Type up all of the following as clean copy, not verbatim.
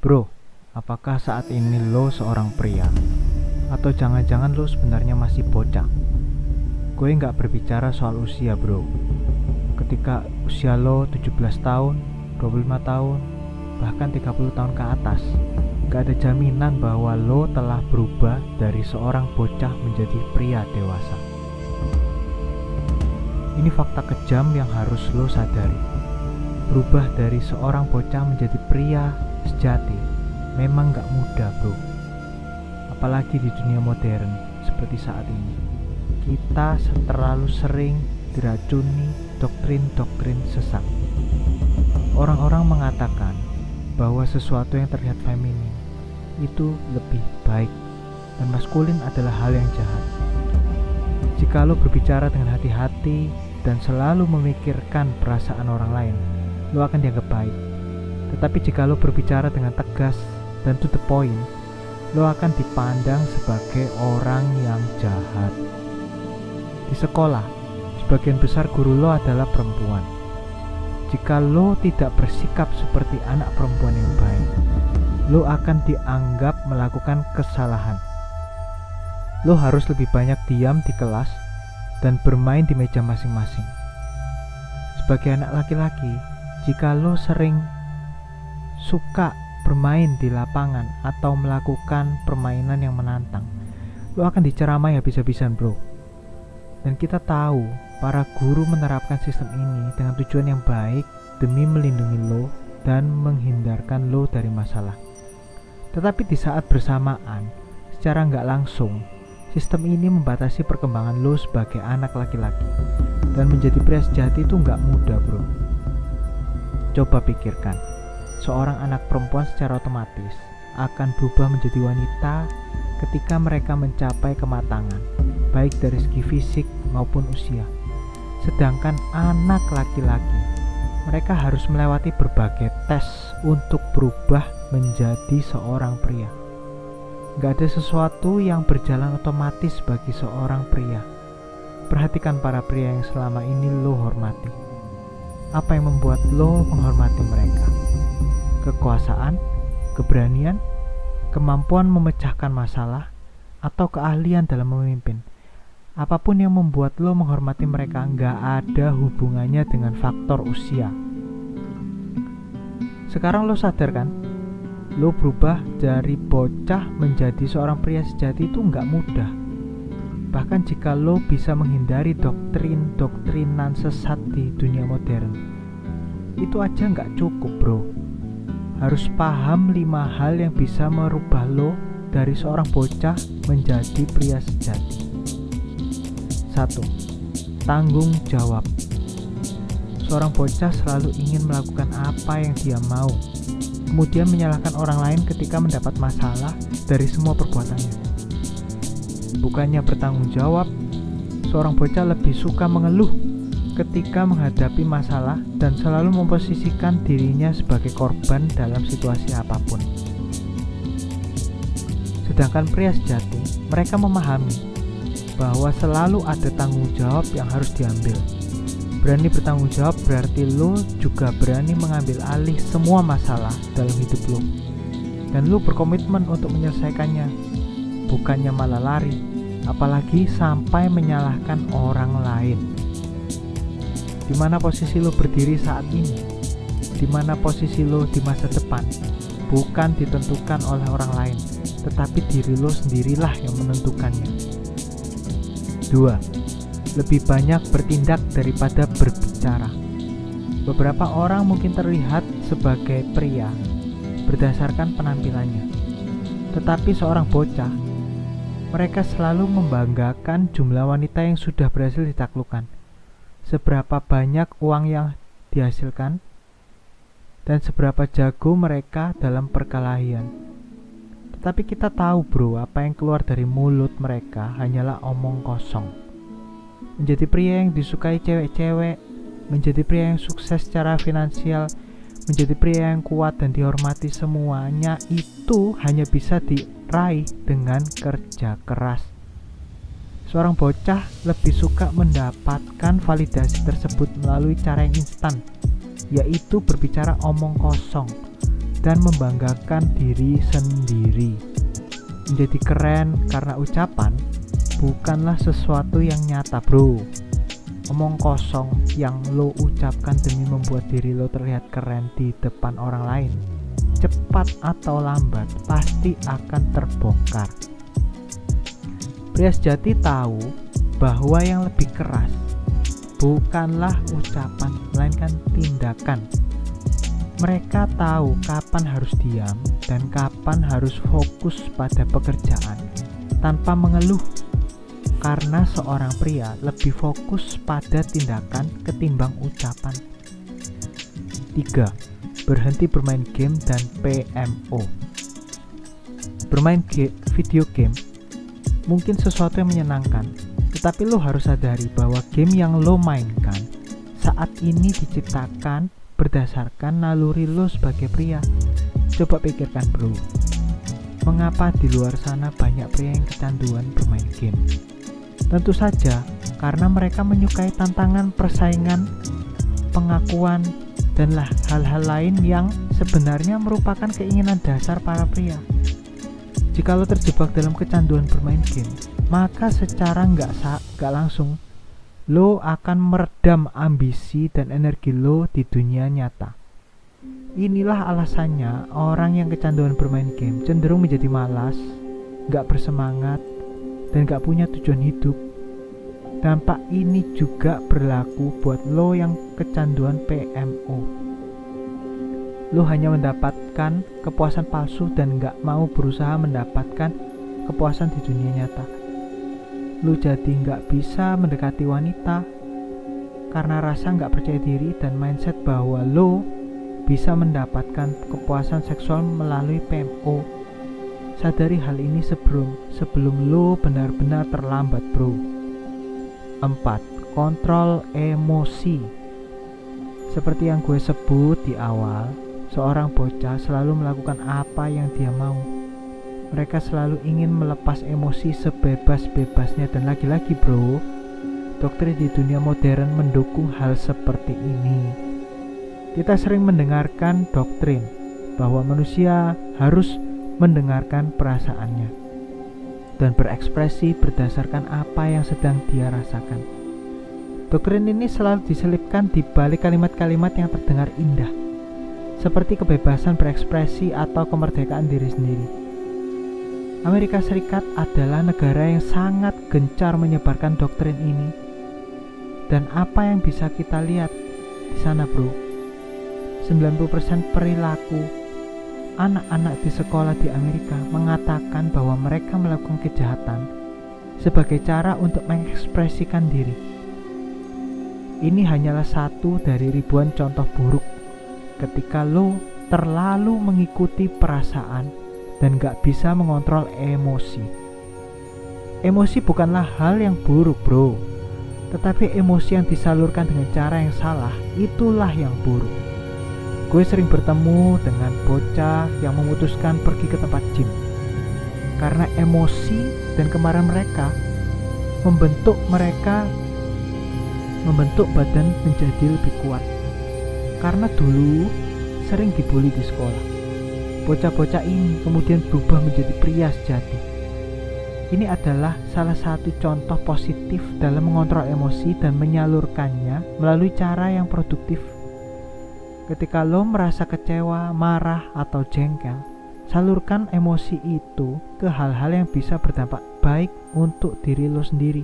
Bro, apakah saat ini lo seorang pria? Atau jangan-jangan lo sebenarnya masih bocah? Gue nggak berbicara soal usia bro. Ketika usia lo 17 tahun, 25 tahun, bahkan 30 tahun ke atas, gak ada jaminan bahwa lo telah berubah dari seorang bocah menjadi pria dewasa. Ini fakta kejam yang harus lo sadari. Berubah dari seorang bocah menjadi pria sejati memang gak mudah bro. Apalagi di dunia modern seperti saat ini. Kita terlalu sering diracuni doktrin-doktrin sesat. Orang-orang mengatakan bahwa sesuatu yang terlihat feminin itu lebih baik dan maskulin adalah hal yang jahat. Jika lo berbicara dengan hati-hati dan selalu memikirkan perasaan orang lain, lo akan dianggap baik. Tetapi jika lo berbicara dengan tegas dan to the point, lo akan dipandang sebagai orang yang jahat. Di sekolah, sebagian besar guru lo adalah perempuan. Jika lo tidak bersikap seperti anak perempuan yang baik, lo akan dianggap melakukan kesalahan. Lo harus lebih banyak diam di kelas dan bermain di meja masing-masing. Sebagai anak laki-laki, jika lo sering suka bermain di lapangan atau melakukan permainan yang menantang, lo akan diceramai habis-habisan bro. Dan kita tahu para guru menerapkan sistem ini dengan tujuan yang baik demi melindungi lo dan menghindarkan lo dari masalah. Tetapi di saat bersamaan, secara nggak langsung, sistem ini membatasi perkembangan lo sebagai anak laki-laki. Dan menjadi pria sejati itu nggak mudah bro. Coba pikirkan, seorang anak perempuan secara otomatis akan berubah menjadi wanita ketika mereka mencapai kematangan, baik dari segi fisik maupun usia. Sedangkan anak laki-laki, mereka harus melewati berbagai tes untuk berubah menjadi seorang pria. Gak ada sesuatu yang berjalan otomatis bagi seorang pria. Perhatikan para pria yang selama ini lo hormati. Apa yang membuat lo menghormati mereka? Kekuasaan, keberanian, kemampuan memecahkan masalah, atau keahlian dalam memimpin. Apapun yang membuat lo menghormati mereka nggak ada hubungannya dengan faktor usia. Sekarang lo sadar kan? Lo berubah dari bocah menjadi seorang pria sejati itu nggak mudah. Bahkan jika lo bisa menghindari doktrin-doktrinan sesat di dunia modern, itu aja nggak cukup bro. Harus paham 5 hal yang bisa merubah lo dari seorang bocah menjadi pria sejati. 1. Tanggung jawab. Seorang bocah selalu ingin melakukan apa yang dia mau, kemudian menyalahkan orang lain ketika mendapat masalah dari semua perbuatannya. Bukannya bertanggung jawab, seorang bocah lebih suka mengeluh ketika menghadapi masalah dan selalu memposisikan dirinya sebagai korban dalam situasi apapun. Sedangkan pria sejati, mereka memahami bahwa selalu ada tanggung jawab yang harus diambil. Berani bertanggung jawab berarti lo juga berani mengambil alih semua masalah dalam hidup lo. Dan lo berkomitmen untuk menyelesaikannya, bukannya malah lari, apalagi sampai menyalahkan orang lain. Di mana posisi lo berdiri saat ini? Di mana posisi lo di masa depan? Bukan ditentukan oleh orang lain, tetapi diri lo sendirilah yang menentukannya. 2. Lebih banyak bertindak daripada berbicara. Beberapa orang mungkin terlihat sebagai pria berdasarkan penampilannya. Tetapi seorang bocah, mereka selalu membanggakan jumlah wanita yang sudah berhasil ditaklukkan, seberapa banyak uang yang dihasilkan, dan seberapa jago mereka dalam perkelahian. Tetapi kita tahu bro, apa yang keluar dari mulut mereka hanyalah omong kosong. Menjadi pria yang disukai cewek-cewek, menjadi pria yang sukses secara finansial, menjadi pria yang kuat dan dihormati, semuanya itu hanya bisa diraih dengan kerja keras. Seorang bocah lebih suka mendapatkan validasi tersebut melalui cara yang instan, yaitu berbicara omong kosong. dan membanggakan diri sendiri. Menjadi keren karena ucapan bukanlah sesuatu yang nyata, bro. Omong kosong yang lo ucapkan demi membuat diri lo terlihat keren di depan orang lain, cepat atau lambat pasti akan terbongkar. Pria sejati tahu bahwa yang lebih keras bukanlah ucapan, melainkan tindakan. Mereka tahu kapan harus diam dan kapan harus fokus pada pekerjaan tanpa mengeluh, karena seorang pria lebih fokus pada tindakan ketimbang ucapan. 3. Berhenti bermain game dan PMO. Bermain video game mungkin sesuatu yang menyenangkan, tetapi lo harus sadari bahwa game yang lo mainkan saat ini diciptakan berdasarkan naluri lo sebagai pria. Coba pikirkan, bro, mengapa di luar sana banyak pria yang kecanduan bermain game? Tentu saja karena mereka menyukai tantangan, persaingan, pengakuan, dan hal-hal lain yang sebenarnya merupakan keinginan dasar para pria. Jika lo terjebak dalam kecanduan bermain game, maka secara nggak langsung lo akan meredam ambisi dan energi lo di dunia nyata. Inilah alasannya orang yang kecanduan bermain game cenderung menjadi malas, nggak bersemangat, dan gak punya tujuan hidup. Dampak ini juga berlaku buat lo yang kecanduan PMO. Lo hanya mendapatkan kepuasan palsu dan gak mau berusaha mendapatkan kepuasan di dunia nyata. Lo jadi gak bisa mendekati wanita karena rasa gak percaya diri dan mindset bahwa lo bisa mendapatkan kepuasan seksual melalui PMO. Sadari hal ini sebelum lo benar-benar terlambat, bro. 4. Kontrol emosi. Seperti yang gue sebut di awal, seorang bocah selalu melakukan apa yang dia mau. Mereka selalu ingin melepas emosi sebebas-bebasnya, dan lagi-lagi, bro, doktrin di dunia modern mendukung hal seperti ini. Kita sering mendengarkan doktrin bahwa manusia harus mendengarkan perasaannya dan berekspresi berdasarkan apa yang sedang dia rasakan. Doktrin ini selalu diselipkan di balik kalimat-kalimat yang terdengar indah, seperti kebebasan berekspresi atau kemerdekaan diri sendiri. Amerika Serikat adalah negara yang sangat gencar menyebarkan doktrin ini. Dan apa yang bisa kita lihat di sana, bro? 90% perilaku anak-anak di sekolah di Amerika mengatakan bahwa mereka melakukan kejahatan sebagai cara untuk mengekspresikan diri. Ini hanyalah satu dari ribuan contoh buruk ketika lo terlalu mengikuti perasaan dan gak bisa mengontrol emosi. Emosi bukanlah hal yang buruk, bro, tetapi emosi yang disalurkan dengan cara yang salah, itulah yang buruk. Gue sering bertemu dengan bocah yang memutuskan pergi ke tempat gym karena emosi dan kemarahan mereka membentuk badan menjadi lebih kuat. Karena dulu sering dibully di sekolah, bocah-bocah ini kemudian berubah menjadi pria sejati. Ini adalah salah satu contoh positif dalam mengontrol emosi dan menyalurkannya melalui cara yang produktif. Ketika lo merasa kecewa, marah, atau jengkel, salurkan emosi itu ke hal-hal yang bisa berdampak baik untuk diri lo sendiri.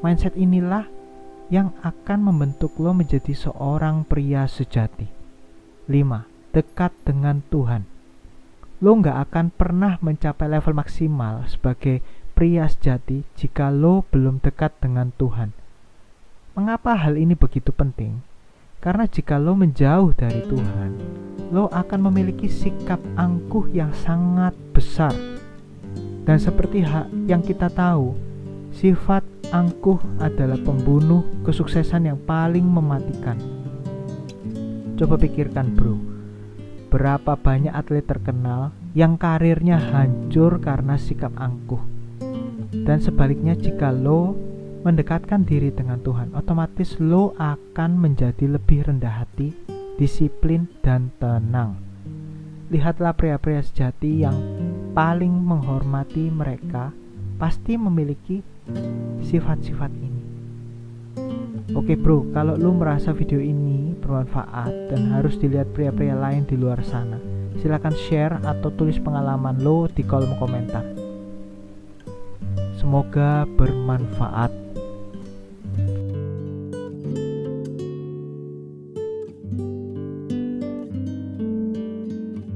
Mindset inilah yang akan membentuk lo menjadi seorang pria sejati. 5. Dekat dengan Tuhan. Lo gak akan pernah mencapai level maksimal sebagai pria sejati jika lo belum dekat dengan Tuhan. Mengapa hal ini begitu penting? Karena jika lo menjauh dari Tuhan, lo akan memiliki sikap angkuh yang sangat besar. Dan seperti yang kita tahu, sifat angkuh adalah pembunuh kesuksesan yang paling mematikan. Coba pikirkan, bro, berapa banyak atlet terkenal yang karirnya hancur karena sikap angkuh. Dan sebaliknya, jika lo mendekatkan diri dengan Tuhan, otomatis lo akan menjadi lebih rendah hati, disiplin, dan tenang. Lihatlah pria-pria sejati yang paling menghormati mereka pasti memiliki sifat-sifat ini. Oke bro, kalau lu merasa video ini bermanfaat dan harus dilihat pria-pria lain di luar sana, silakan share atau tulis pengalaman lo di kolom komentar. Semoga bermanfaat.